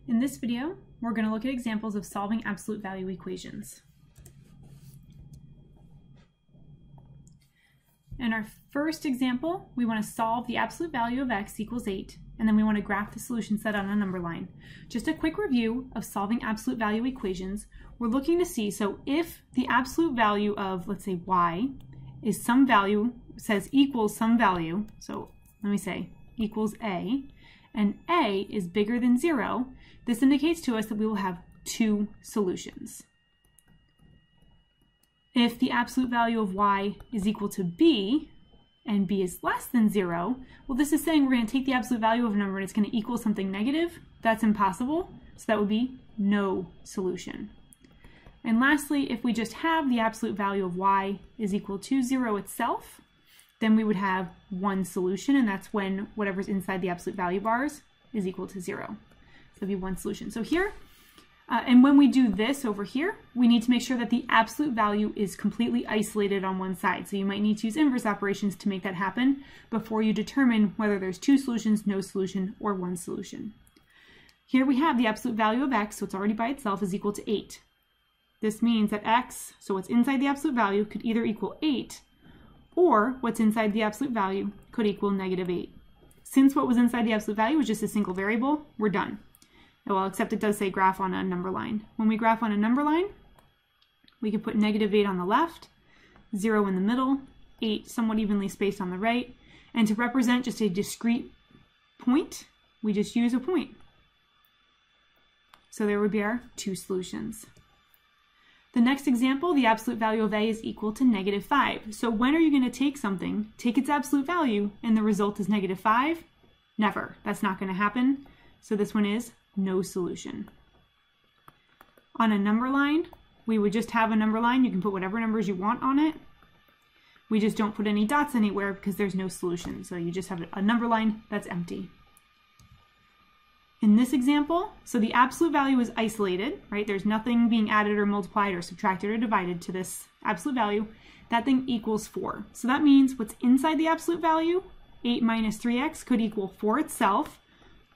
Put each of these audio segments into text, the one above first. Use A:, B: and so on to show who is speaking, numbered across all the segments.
A: In this video, we're going to look at examples of solving absolute value equations. In our first example, we want to solve the absolute value of x equals 8, and then we want to graph the solution set on a number line. Just a quick review of solving absolute value equations. We're looking to see, so if the absolute value of, let's say, y is some value, says equals some value, so let me say equals a, and a is bigger than 0, this indicates to us that we will have two solutions. If the absolute value of y is equal to b, and b is less than 0, well, this is saying we're going to take the absolute value of a number and it's going to equal something negative. That's impossible, so that would be no solution. And lastly, if we just have the absolute value of y is equal to 0 itself, then we would have one solution, and that's when whatever's inside the absolute value bars is equal to 0. So it'd be one solution. So here, and when we do this over here, we need to make sure that the absolute value is completely isolated on one side. So you might need to use inverse operations to make that happen before you determine whether there's two solutions, no solution, or one solution. Here we have the absolute value of x, so it's already by itself, is equal to 8. This means that x, so what's inside the absolute value, could either equal 8, or what's inside the absolute value could equal negative 8. Since what was inside the absolute value was just a single variable, we're done. Well, except it does say graph on a number line. When we graph on a number line, we can put negative 8 on the left, 0 in the middle, 8 somewhat evenly spaced on the right, and to represent just a discrete point, we just use a point. So there would be our two solutions. The next example, the absolute value of a is equal to negative 5. So when are you going to take something, take its absolute value, and the result is negative 5? Never. That's not going to happen. So this one is no solution. On a number line, we would just have a number line. You can put whatever numbers you want on it. We just don't put any dots anywhere because there's no solution. So you just have a number line that's empty. In this example, so the absolute value is isolated, right? There's nothing being added or multiplied or subtracted or divided to this absolute value. That thing equals 4. So that means what's inside the absolute value, 8 minus 3x, could equal 4 itself,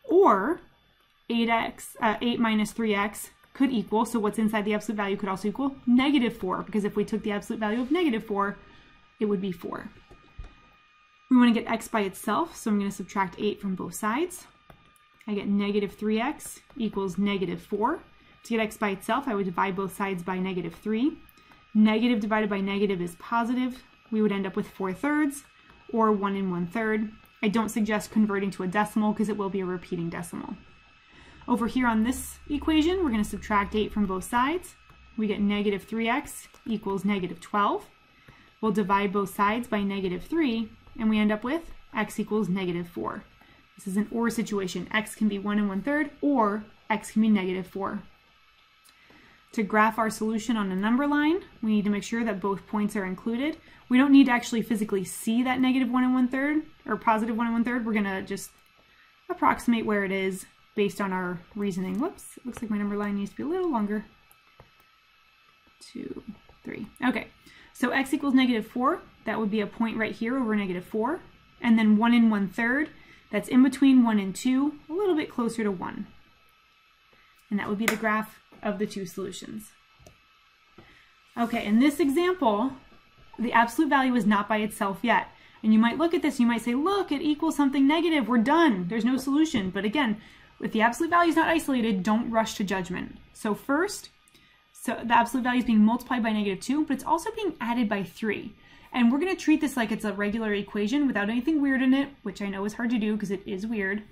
A: or 8 minus 3x could equal, so what's inside the absolute value could also equal negative 4, because if we took the absolute value of negative 4, it would be 4. We want to get x by itself, so I'm going to subtract 8 from both sides. I get negative 3x equals negative 4. To get x by itself, I would divide both sides by negative 3. Negative divided by negative is positive. We would end up with 4/3, or 1 1/3. I don't suggest converting to a decimal because it will be a repeating decimal. Over here on this equation, we're going to subtract 8 from both sides. We get negative 3x equals negative 12. We'll divide both sides by negative 3, and we end up with x equals negative 4. This is an or situation. X can be 1 1/3, or x can be negative 4. To graph our solution on a number line, we need to make sure that both points are included. We don't need to actually physically see that negative 1 1/3 or positive 1 1/3. We're going to just approximate where it is based on our reasoning. Whoops, it looks like my number line needs to be a little longer. 2, 3. Okay, so x equals negative 4. That would be a point right here over negative 4. And then 1 1/3, that's in between 1 and 2, a little bit closer to 1. And that would be the graph of the two solutions. Okay, in this example, the absolute value is not by itself yet. And you might look at this, you might say, look, it equals something negative, we're done, there's no solution. But again, if the absolute value is not isolated, don't rush to judgment. So first, so the absolute value is being multiplied by negative 2, but it's also being added by 3. And we're going to treat this like it's a regular equation without anything weird in it, which I know is hard to do because it is weird.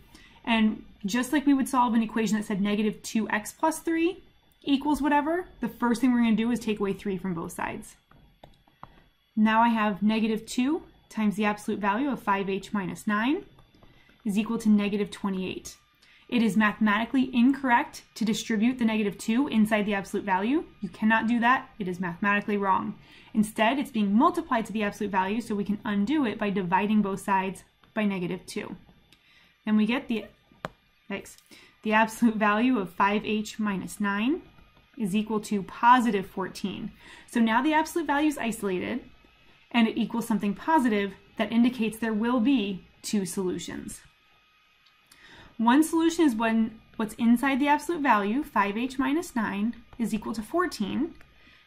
A: And just like we would solve an equation that said negative 2x plus 3 equals whatever, the first thing we're going to do is take away 3 from both sides. Now I have negative 2 times the absolute value of 5h minus 9 is equal to negative 28. It is mathematically incorrect to distribute the negative 2 inside the absolute value. You cannot do that. It is mathematically wrong. Instead, it's being multiplied to the absolute value, so we can undo it by dividing both sides by negative 2. Then we get the absolute value of 5h minus 9 is equal to positive 14. So now the absolute value is isolated, and it equals something positive that indicates there will be two solutions. One solution is when what's inside the absolute value, 5h minus 9, is equal to 14.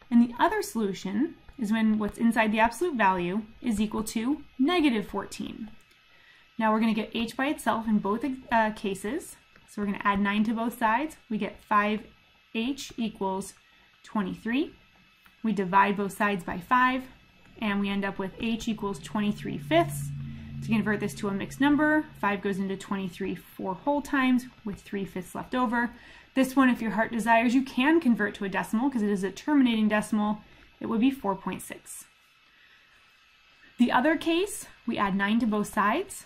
A: And the other solution is when what's inside the absolute value is equal to negative 14. Now we're going to get h by itself in both cases. So we're going to add 9 to both sides. We get 5h equals 23. We divide both sides by 5, and we end up with h equals 23/5. To convert this to a mixed number, 5 goes into 23 4 whole times with 3/5 left over. This one, if your heart desires, you can convert to a decimal because it is a terminating decimal. It would be 4.6. The other case, we add 9 to both sides.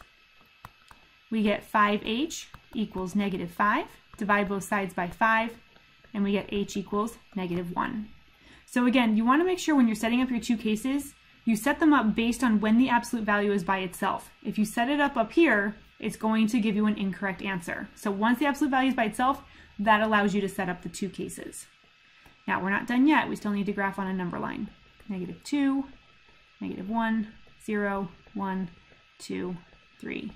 A: We get 5h equals negative 5. Divide both sides by 5, and we get h equals negative 1. So again, you want to make sure when you're setting up your two cases, you set them up based on when the absolute value is by itself. If you set it up here, it's going to give you an incorrect answer. So once the absolute value is by itself, that allows you to set up the two cases. Now we're not done yet. We still need to graph on a number line. Negative 2, negative 1, 0, 1, 2, 3,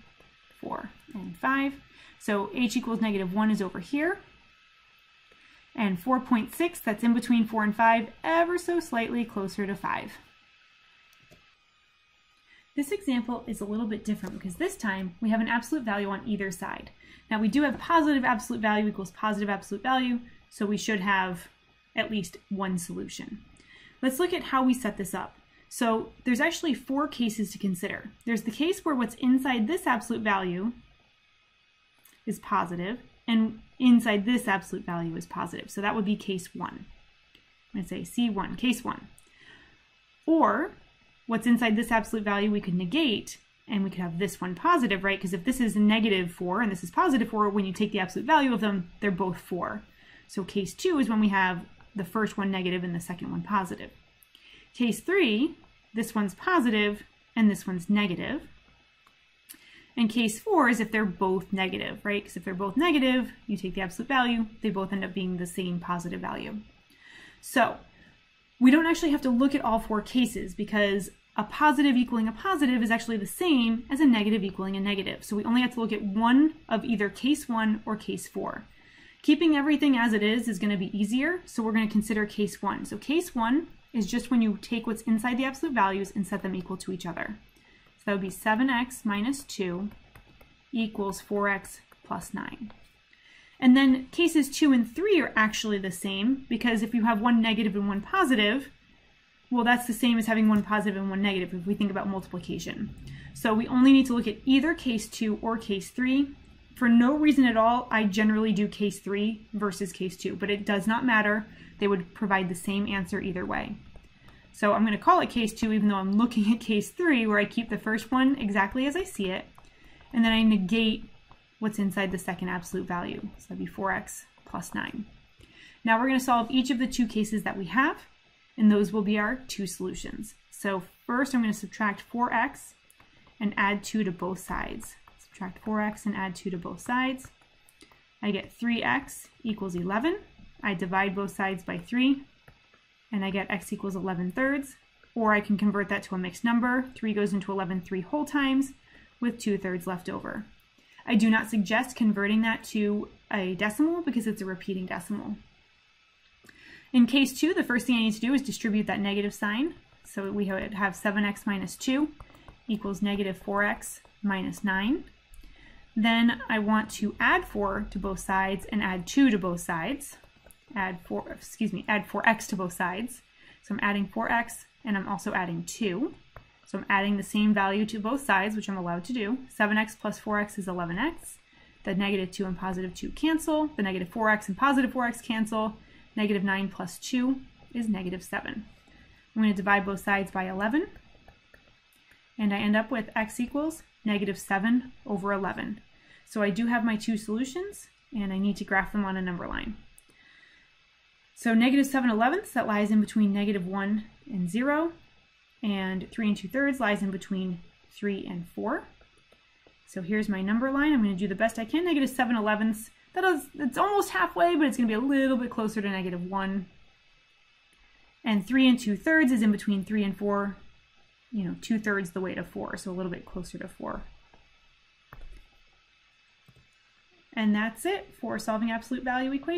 A: 4, and 5. So h equals negative 1 is over here. And 4.6, that's in between 4 and 5, ever so slightly closer to 5. This example is a little bit different because this time we have an absolute value on either side. Now we do have positive absolute value equals positive absolute value, so we should have at least one solution. Let's look at how we set this up. So there's actually 4 cases to consider. There's the case where what's inside this absolute value is positive, and inside this absolute value is positive. So that would be case 1. I'm going to say C1, case 1. Or what's inside this absolute value we could negate, and we could have this one positive, right? Because if this is negative 4 and this is positive 4, when you take the absolute value of them, they're both 4. So case 2 is when we have the first one negative and the second one positive. Case 3, this one's positive and this one's negative. And case 4 is if they're both negative, right? Because if they're both negative, you take the absolute value, they both end up being the same positive value. So we don't actually have to look at all 4 cases because a positive equaling a positive is actually the same as a negative equaling a negative. So we only have to look at one of either case 1 or case 4. Keeping everything as it is going to be easier, so we're going to consider case 1. So case 1 is just when you take what's inside the absolute values and set them equal to each other. So that would be 7x minus 2 equals 4x plus 9. And then cases 2 and 3 are actually the same because if you have one negative and one positive, well, that's the same as having one positive and one negative if we think about multiplication. So we only need to look at either case 2 or case 3. For no reason at all, I generally do case 3 versus case 2, but it does not matter. They would provide the same answer either way. So I'm going to call it case 2 even though I'm looking at case 3 where I keep the first one exactly as I see it, and then I negate what's inside the second absolute value. So that'd be 4x plus 9. Now we're going to solve each of the 2 cases that we have, and those will be our 2 solutions. So first I'm going to subtract 4x and add 2 to both sides. Subtract 4x and add 2 to both sides. I get 3x equals 11. I divide both sides by 3, and I get x equals 11/3, or I can convert that to a mixed number. 3 goes into 11 3 whole times with 2/3 left over. I do not suggest converting that to a decimal because it's a repeating decimal. In case 2, the first thing I need to do is distribute that negative sign. So we would have 7x minus 2 equals negative 4x minus 9. Then I want to add 4 to both sides and add 2 to both sides. Add 4x to both sides. So I'm adding 4x and I'm also adding 2. So I'm adding the same value to both sides, which I'm allowed to do. 7x plus 4x is 11x. The negative 2 and positive 2 cancel. The negative 4x and positive 4x cancel. Negative 9 plus 2 is negative 7. I'm going to divide both sides by 11. And I end up with x equals negative 7 over 11. So I do have my 2 solutions, and I need to graph them on a number line. So negative 7/11, that lies in between negative 1 and 0. And 3 2/3 lies in between 3 and 4. So here's my number line. I'm going to do the best I can. Negative 7/11, it's almost halfway, but it's going to be a little bit closer to negative 1. And 3 2/3 is in between 3 and 4, 2/3 the way to 4, so a little bit closer to 4. And that's it for solving absolute value equations.